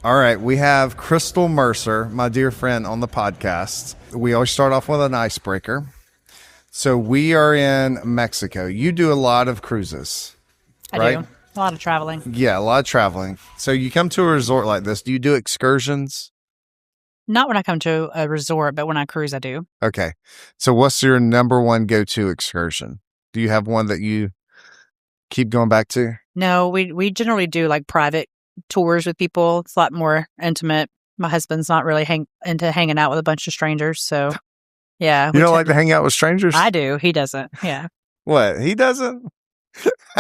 All right, we have Crystal Mercer, my dear friend, on the podcast. We always start off with an icebreaker. So we are in Mexico. You do a lot of cruises, right? I do. A lot of traveling. Yeah, a lot of traveling. So you come to a resort like this. Do you do excursions? Not when I come to a resort, but when I cruise, I do. Okay. So what's your number one go-to excursion? Do you have one that you keep going back to? No, we generally do like private tours with people. It's a lot more intimate. My husband's not really into hanging out with a bunch of strangers. So, yeah. You don't like to hang out with strangers? I do. He doesn't. Yeah. What? He doesn't?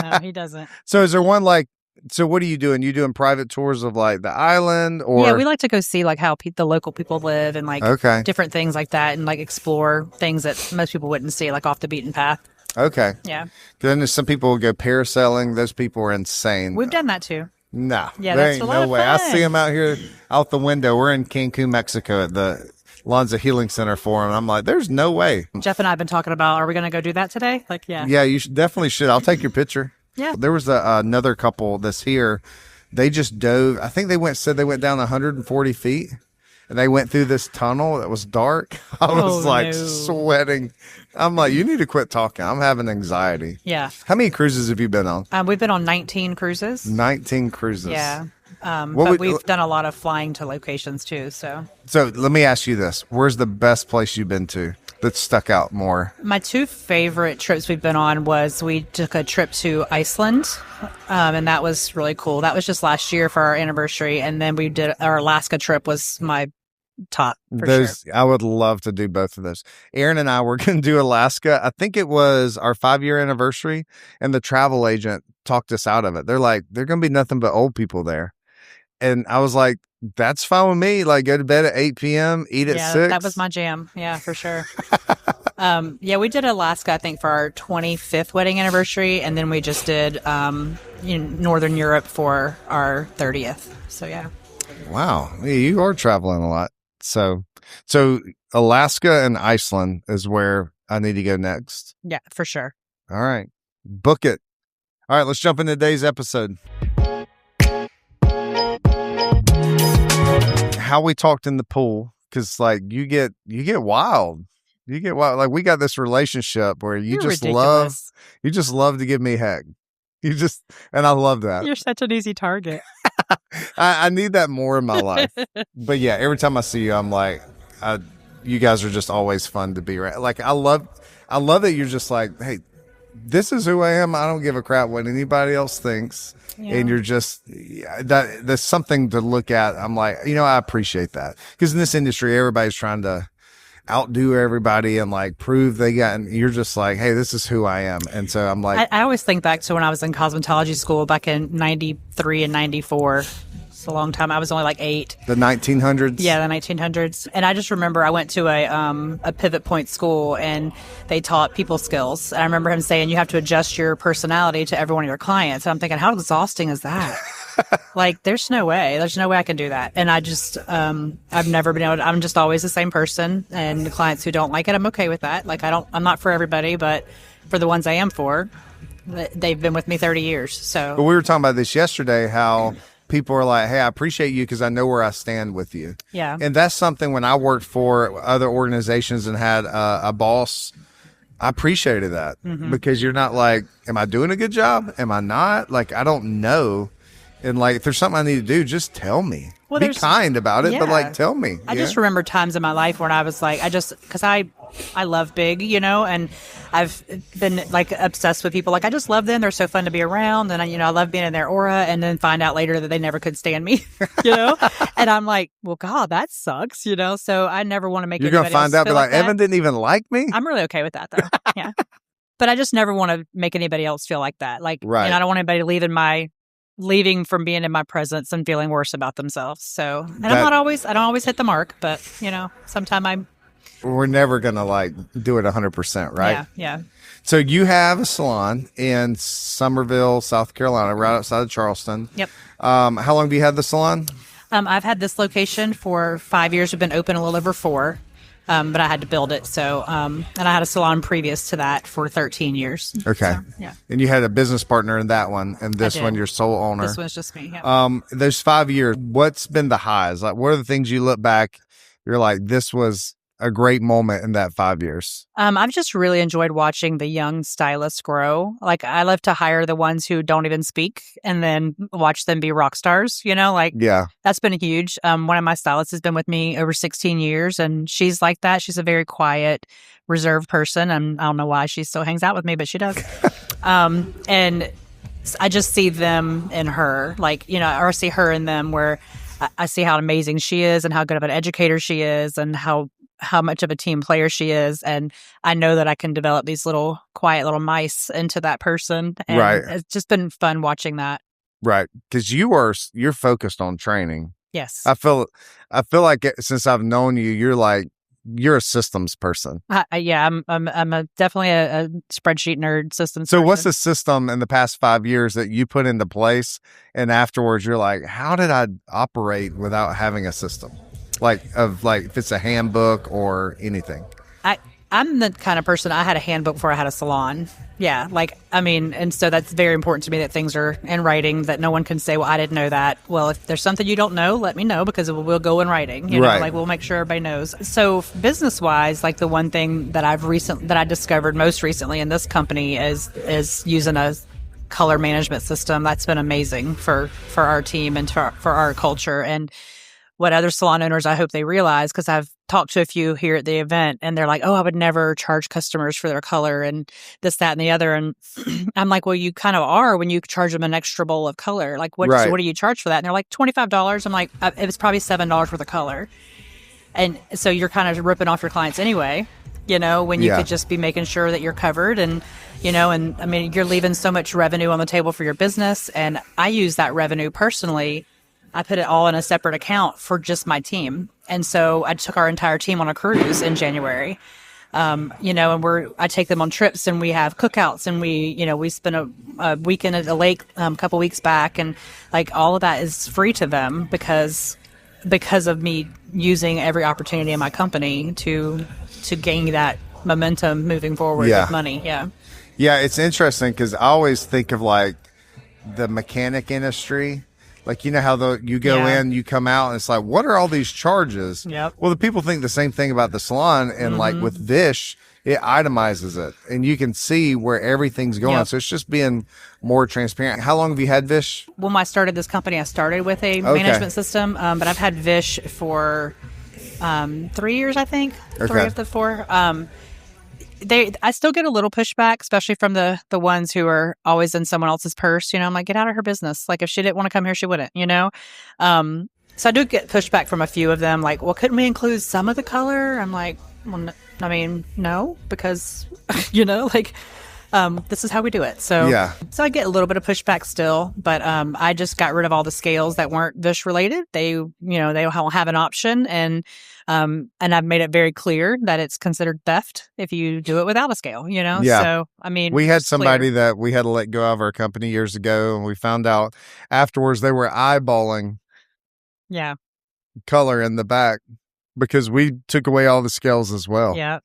No, he doesn't. So is there one so what are you doing? You doing private tours of like the island or? Yeah, we like to go see like how the local people live and like different things like that and like explore things that most people wouldn't see like off the beaten path. Okay. Yeah. Then there's some people who go parasailing. Those people are insane. We've done that too. No. Yeah, there that's ain't a lot no of way. I fun. see them out here out the window. We're in Cancun, Mexico at the Lanza Healing Center for them. I'm like, there's no way. Jeff and I have been talking about, are we going to go do that today? Like, yeah. Yeah, you definitely should. I'll take your picture. Yeah. There was another couple that's here. They just dove. I think they went down 140 feet. And they went through this tunnel that was dark. I was sweating. I'm like, you need to quit talking. I'm having anxiety. Yeah. How many cruises have you been on? We've been on 19 cruises. 19 cruises. Yeah. But we've done a lot of flying to locations too. So let me ask you this. Where's the best place you've been to that stuck out more? My two favorite trips we've been on was we took a trip to Iceland. And that was really cool. That was just last year for our anniversary. And then we did our Alaska trip was my top for sure. I would love to do both of those. Aaron and I were going to do Alaska. I think it was our 5-year anniversary, and the travel agent talked us out of it. They're like, "There's going to be nothing but old people there," and I was like, "That's fine with me. Like, go to bed at 8 p.m., eat at 6." That was my jam. Yeah, for sure. We did Alaska, I think, for our 25th wedding anniversary, and then we just did Northern Europe for our 30th. So yeah. Wow, you are traveling a lot. So Alaska and Iceland is where I need to go next. Yeah, for sure. All right. Book it. All right, let's jump into today's episode. How we talked in the pool, because like you get wild. You get wild. Like we got this relationship where you just ridiculous. love to give me heck. And I love that. You're such an easy target. I need that more in my life. But yeah, every time I see you, I'm like, you guys are just always fun to be around. Like I love that you're just like, hey, this is who I am. I don't give a crap what anybody else thinks. Yeah. And you're just that's something to look at. I'm like, I appreciate that, because in this industry, everybody's trying to outdo everybody and like prove they got, and you're just like, hey, this is who I am. And so I'm like, I always think back to when I was in cosmetology school back in 93 and 94. It's a long time. I was only like 8. The 1900s? Yeah, the 1900s. And I just remember I went to a pivot point school and they taught people skills. And I remember him saying you have to adjust your personality to every one of your clients. And I'm thinking, how exhausting is that? Like, there's no way I can do that. And I just, I've never been able to, I'm just always the same person, and the clients who don't like it, I'm okay with that. Like, I'm not for everybody, but for the ones I am for, they've been with me 30 years. So, but we were talking about this yesterday, how people are like, hey, I appreciate you because I know where I stand with you. Yeah. And that's something when I worked for other organizations and had a boss, I appreciated that, because you're not like, am I doing a good job? Am I not? Like, I don't know. And like, if there's something I need to do, just tell me. Well, be kind about it, but like, tell me. I just remember times in my life when I was like, because I love big, and I've been like obsessed with people. Like, I just love them. They're so fun to be around. And I love being in their aura, and then find out later that they never could stand me, and I'm like, well, God, that sucks, so I never want to make You're going to find out, but like, Evan didn't even like me. I'm really okay with that though. Yeah. But I just never want to make anybody else feel like that. Like, right. I don't want anybody leaving from being in my presence and feeling worse about themselves. So, and I don't always hit the mark, but sometime we're never going to like do it 100%, right? Yeah. So you have a salon in Summerville, South Carolina, right outside of Charleston. Yep. How long have you had the salon? I've had this location for 5 years. We've been open a little over 4. but I had to build it. So, and I had a salon previous to that for 13 years. Okay. So, yeah. And you had a business partner in that one, and this did. one you're sole owner. This one's just me. Yeah. Those 5 years, what's been the highs? Like, what are the things you look back, you're like, this was a great moment in that 5 years? I've just really enjoyed watching the young stylists grow. Like, I love to hire the ones who don't even speak and then watch them be rock stars, like, Yeah. that's been huge. One of my stylists has been with me over 16 years, and she's like that. She's a very quiet, reserved person. And I don't know why she still hangs out with me, but she does. And I just see them in her, like, or I see her in them, where I see how amazing she is and how good of an educator she is and how much of a team player she is. And I know that I can develop these little quiet little mice into that person. And Right. It's just been fun watching that. Right. Because you're focused on training. Yes. I feel like since I've known you, you're a systems person. Yeah, I'm definitely a spreadsheet nerd, systems So person. what's the system in the past 5 years that you put into place, and afterwards you're like, how did I operate without having a system? Like if it's a handbook or anything. I'm the kind of person, I had a handbook before I had a salon. Yeah, and so that's very important to me that things are in writing, that no one can say, well, I didn't know that. Well, if there's something you don't know, let me know, because we'll go in writing. Right. We'll make sure everybody knows. So business-wise, the one thing that I discovered most recently in this company is using a color management system. That's been amazing for our team and for our culture. And what other salon owners, I hope they realize, because I've talked to a few here at the event, and they're like, oh, I would never charge customers for their color and this, that, and the other. And I'm like, well, you kind of are when you charge them an extra bowl of color. Like, what Right. do you charge for that? And they're like, $25. I'm like, it was probably $7 worth of color. And so you're kind of ripping off your clients anyway, when you Yeah. could just be making sure that you're covered. And, and I mean, you're leaving so much revenue on the table for your business. And I use that revenue personally. I put it all in a separate account for just my team. And so I took our entire team on a cruise in January. And I take them on trips, and we have cookouts, and we spend a weekend at a lake a couple weeks back. And all of that is free to them because of me using every opportunity in my company to gain that momentum moving forward with money. Yeah. Yeah, it's interesting because I always think of the mechanic industry. How you go in, you come out, and it's like, what are all these charges? Yep. Well, the people think the same thing about the salon, and with Vish, it itemizes it, and you can see where everything's going. Yep. So it's just being more transparent. How long have you had Vish? When I started this company, I started with a management system, but I've had Vish for 3 years, I think. Okay. 3 of the 4. I still get a little pushback, especially from the ones who are always in someone else's purse. I'm like, get out of her business. If she didn't want to come here, she wouldn't, So I do get pushback from a few of them, like, well, couldn't we include some of the color? I'm like, well, no, because, this is how we do it. So, Yeah. So I get a little bit of pushback still, but I just got rid of all the scales that weren't Vish related. They will have an option, and I've made it very clear that it's considered theft if you do it without a scale. Yeah. So I mean, We had it's somebody clear. that we had to let go of our company years ago, and we found out afterwards they were eyeballing Yeah, color in the back because we took away all the scales as well. yeah.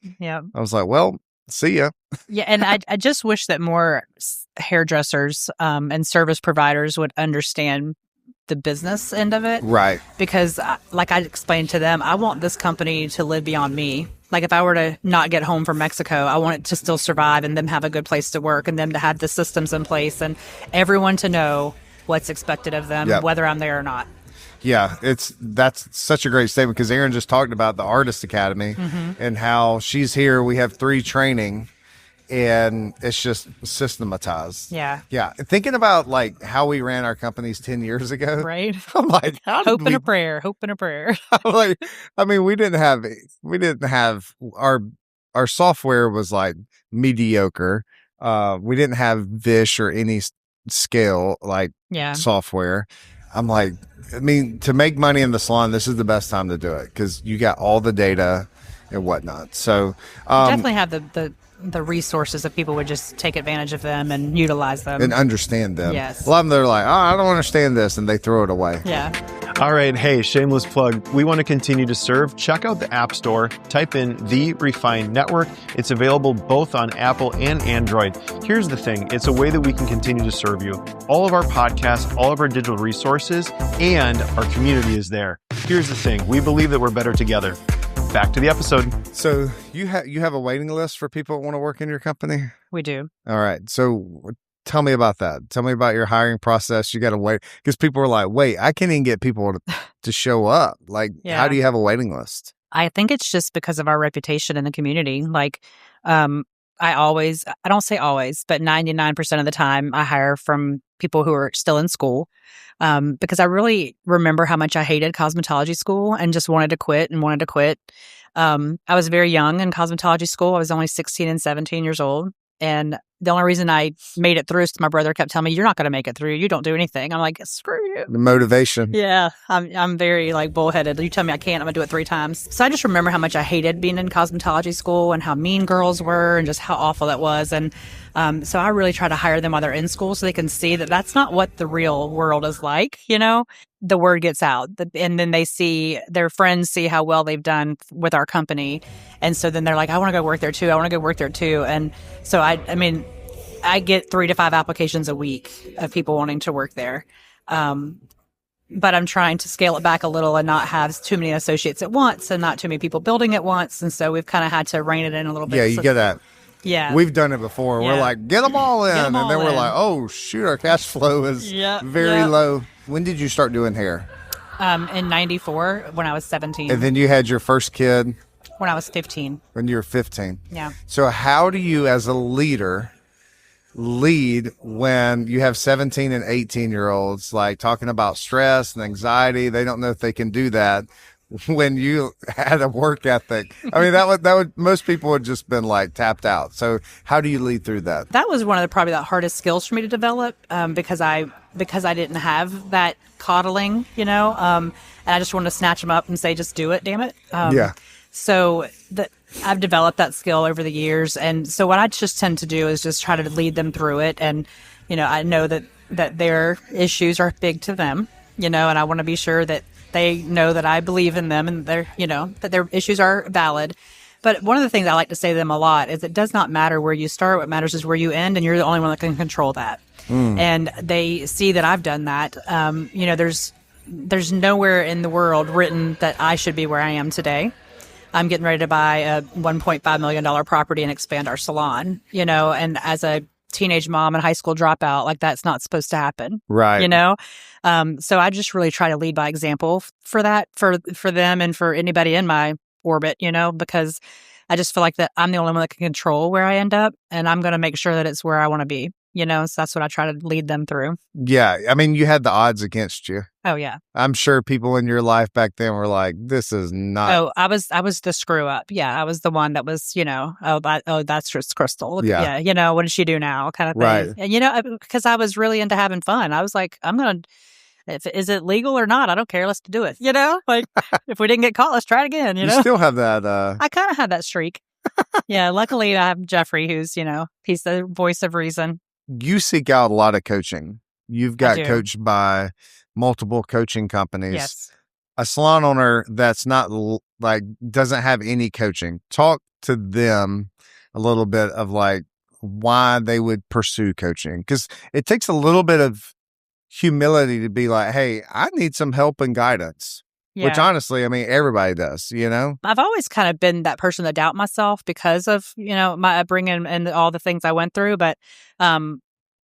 I was like, well, see ya. Yeah, and I just wish that more hairdressers and service providers would understand the business end of it. Right. Because like I explained to them, I want this company to live beyond me. If I were to not get home from Mexico, I want it to still survive and them have a good place to work and them to have the systems in place and everyone to know what's expected of them, whether I'm there or not. Yeah, that's such a great statement because Erin just talked about the Artist Academy and how she's here. We have 3 training, and it's just systematized. Yeah. Yeah. Thinking about how we ran our companies 10 years ago. Right. I'm like, Hope and a prayer. I'm we didn't have our software was mediocre. We didn't have Vish or any scale software. I'm like, to make money in the salon, this is the best time to do it because you got all the data and whatnot. So definitely have the the resources if people would just take advantage of them and utilize them. And understand them. Yes. A lot of them, they're like, oh, I don't understand this. And they throw it away. Yeah. All right. Hey, shameless plug. We want to continue to serve. Check out the App Store. Type in The Refined Network. It's available both on Apple and Android. Here's the thing. It's a way that we can continue to serve you. All of our podcasts, all of our digital resources, and our community is there. Here's the thing. We believe that we're better together. Back to the episode. So you have a waiting list for people that want to work in your company? We do. All right. So tell me about that. Tell me about your hiring process. You got to wait because people are like, wait, I can't even get people to show up. Like, how do you have a waiting list? I think it's just because of our reputation in the community. Like, I don't say always, but 99% of the time I hire from people who are still in school. Because I really remember how much I hated cosmetology school and just wanted to quit. I was very young in cosmetology school. I was only 16 and 17 years old. And the only reason I made it through is my brother kept telling me, you're not going to make it through. You don't do anything. I'm like, screw you. The motivation. Yeah. I'm very like bullheaded. You tell me I can't, I'm going to do it 3 times. So I just remember how much I hated being in cosmetology school and how mean girls were and just how awful that was. And so I really try to hire them while they're in school so they can see that that's not what the real world is like, you know? The word gets out and then they see, their friends see how well they've done with our company. And so then they're like, I want to go work there too. And so I mean, I get 3 to 5 applications a week of people wanting to work there. But I'm trying to scale it back a little and not have too many associates at once and not too many people building at once. And so we've kind of had to rein it in a little bit. Yeah, you get that. Yeah. We've done it before. Yeah. We're like, get them all in. And then we're like, oh, shoot, our cash flow is very low. When did you start doing hair? In 94 when I was 17. And then you had your first kid? When I was 15. When you were 15. Yeah. So how do you, as a leader, lead when you have 17 and 18-year-olds, like talking about stress and anxiety? They don't know if they can do that. When you had a work ethic, I mean, that would most people would just been like tapped out. So how do you lead through that? That was one of probably the hardest skills for me to develop because I didn't have that coddling, you know, and I just wanted to snatch them up and say, just do it, damn it. So I've developed that skill over the years. And so what I just tend to do is just try to lead them through it. And, you know, I know that their issues are big to them, you know, and I want to be sure that they know that I believe in them and that their issues are valid. But one of the things I like to say to them a lot is it does not matter where you start. What matters is where you end, and you're the only one that can control that. And they see that I've done that. You know, there's nowhere in the world written that I should be where I am today. I'm getting ready to buy a $1.5 million property and expand our salon, you know, and as a teenage mom and high school dropout, like that's not supposed to happen. Right. You know? So I just really try to lead by example for that, for them and for anybody in my orbit, you know, because I just feel like that I'm the only one that can control where I end up, and I'm going to make sure that it's where I want to be, you know? So that's what I try to lead them through. Yeah. I mean, you had the odds against you. Oh yeah. I'm sure people in your life back then were like, this is not. Oh, I was the screw up. Yeah. I was the one that was, you know, that's just Crystal. Yeah. You know, what did she do now? Kind of thing. Right. And, you know, because I was really into having fun. I was like, is it legal or not? I don't care. Let's do it. You know, like if we didn't get caught, let's try it again. You know, still have that. I kind of had that streak. Yeah. Luckily I have Jeffrey, who's, you know, he's the voice of reason. You seek out a lot of coaching. You've got coached by multiple coaching companies. Yes. A salon owner that's not like doesn't have any coaching. Talk to them a little bit of like why they would pursue coaching, because it takes a little bit of humility to be like, hey, I need some help and guidance. Yeah. Which honestly, I mean, everybody does, you know? I've always kind of been that person to doubt myself because of, you know, my upbringing and all the things I went through. But,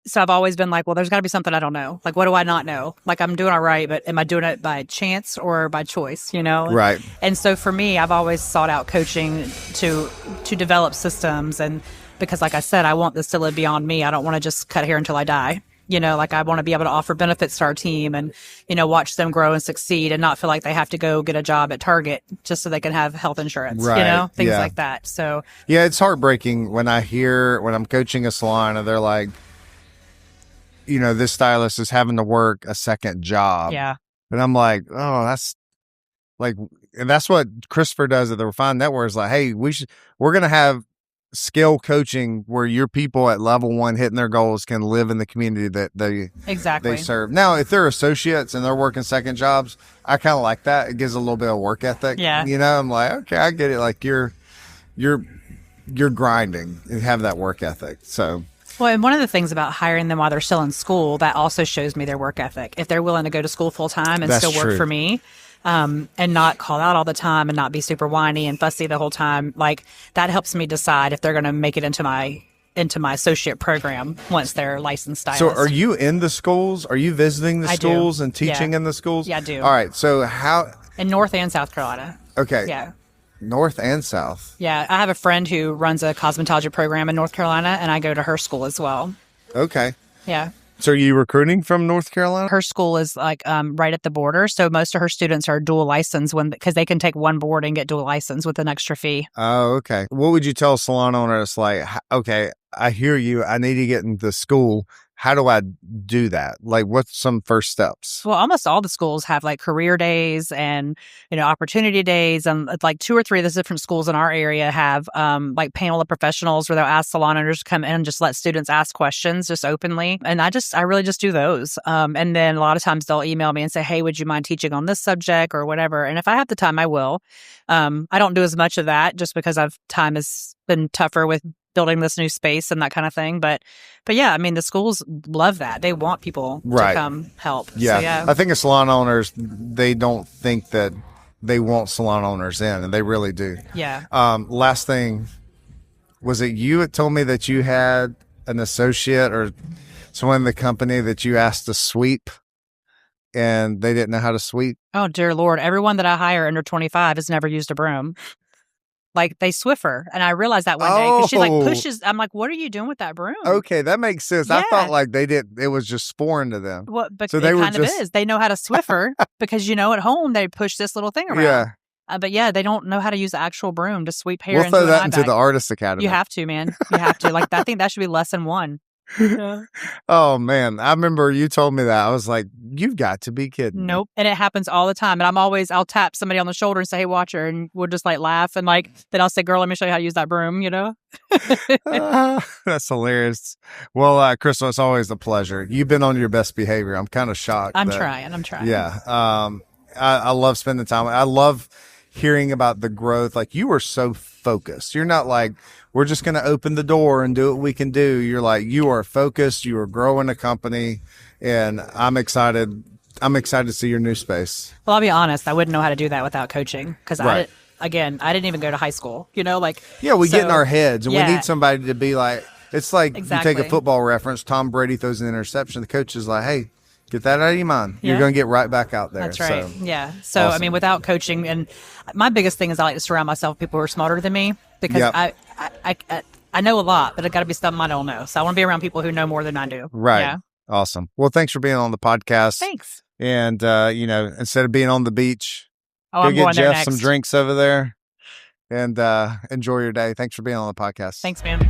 so I've always been like, well, there's got to be something I don't know. Like, what do I not know? Like, I'm doing all right, but am I doing it by chance or by choice, you know? Right. And so for me, I've always sought out coaching to develop systems. And because like I said, I want this to live beyond me. I don't want to just cut hair until I die. You know, like I want to be able to offer benefits to our team and, you know, watch them grow and succeed and not feel like they have to go get a job at Target just so they can have health insurance, right. You know, things like that. So, yeah, it's heartbreaking when I'm coaching a salon and they're like, you know, this stylist is having to work a second job. Yeah. And I'm like, oh, that's like, and that's what Christopher does at the Refined Network is like, hey, we're going to have skill coaching where your people at level 1 hitting their goals can live in the community that they serve. Now, if they're associates and they're working second jobs, I kind of like that. It gives a little bit of work ethic. Yeah. You know, I'm like, okay, I get it. Like you're grinding and have that work ethic. So. Well, and one of the things about hiring them while they're still in school, that also shows me their work ethic. If they're willing to go to school full time and That's still work true. for me, and not call out all the time and not be super whiny and fussy the whole time, like that helps me decide if they're going to make it into my associate program once they're licensed stylists. So are you in the schools? Are you visiting the I do. schools and teaching Yeah. in the schools? Yeah, I do. All right. So how? In North and South Carolina. Okay. Yeah. North and South. Yeah. I have a friend who runs a cosmetology program in North Carolina, and I go to her school as well. Okay. Yeah. So are you recruiting from North Carolina? Her school is like right at the border, so most of her students are dual license because they can take one board and get dual license with an extra fee. Oh, okay. What would you tell a salon owner? It's like, okay, I hear you. I need to get into school. How do I do that? Like, what's some first steps? Well, almost all the schools have like career days and, opportunity days. And like 2 or 3 of the different schools in our area have like panel of professionals where they'll ask salon owners to come in and just let students ask questions just openly. And I really just do those. And then a lot of times they'll email me and say, hey, would you mind teaching on this subject or whatever? And if I have the time, I will. I don't do as much of that just because time has been tougher with building this new space and that kind of thing. But yeah, I mean, the schools love that. They want people to come help. Yeah. So, yeah. I think as salon owners, they don't think that they want salon owners in, and they really do. Yeah. Last thing, was it you that told me that you had an associate or someone in the company that you asked to sweep and they didn't know how to sweep? Oh, dear Lord. Everyone that I hire under 25 has never used a broom. Like they Swiffer. And I realized that one day because she like pushes. I'm like, what are you doing with that broom? Okay, that makes sense. Yeah. I thought like it was just foreign to them. Well, but So it they were kind of just- is. They know how to Swiffer because, at home they push this little thing around. Yeah. But yeah, they don't know how to use the actual broom to sweep hair We'll into throw an that eye into bag. the Artist Academy. You have to, man. You have to. Like, I think that should be lesson 1. Oh, man. I remember you told me that. I was like, you've got to be kidding. Nope. And it happens all the time. And I'll tap somebody on the shoulder and say, hey, watch her. And we'll just like laugh. And like, then I'll say, girl, let me show you how to use that broom, That's hilarious. Well, Crystal, it's always a pleasure. You've been on your best behavior. I'm kind of shocked. I'm trying. Yeah. I love spending time. I love hearing about the growth. Like you are so focused. You're not like, we're just going to open the door and do what we can do. You're like, you are focused. You are growing a company, and I'm excited. I'm excited to see your new space. Well, I'll be honest. I wouldn't know how to do that without coaching because Right. I didn't even go to high school, Yeah, we get in our heads, and we need somebody to be like, it's like Exactly. you take a football reference. Tom Brady throws an interception. The coach is like, hey, get that out of your mind. You're Yeah. going to get right back out there. That's right. So, Yeah. So, awesome. I mean, without coaching, and my biggest thing is I like to surround myself with people who are smarter than me because Yep. I know a lot, but it got to be something I don't know. So I want to be around people who know more than I do. Right. Yeah. Awesome. Well, thanks for being on the podcast. Thanks. And, instead of being on the beach, Oh, go I'm get going there Jeff next. some drinks over there and enjoy your day. Thanks for being on the podcast. Thanks, man.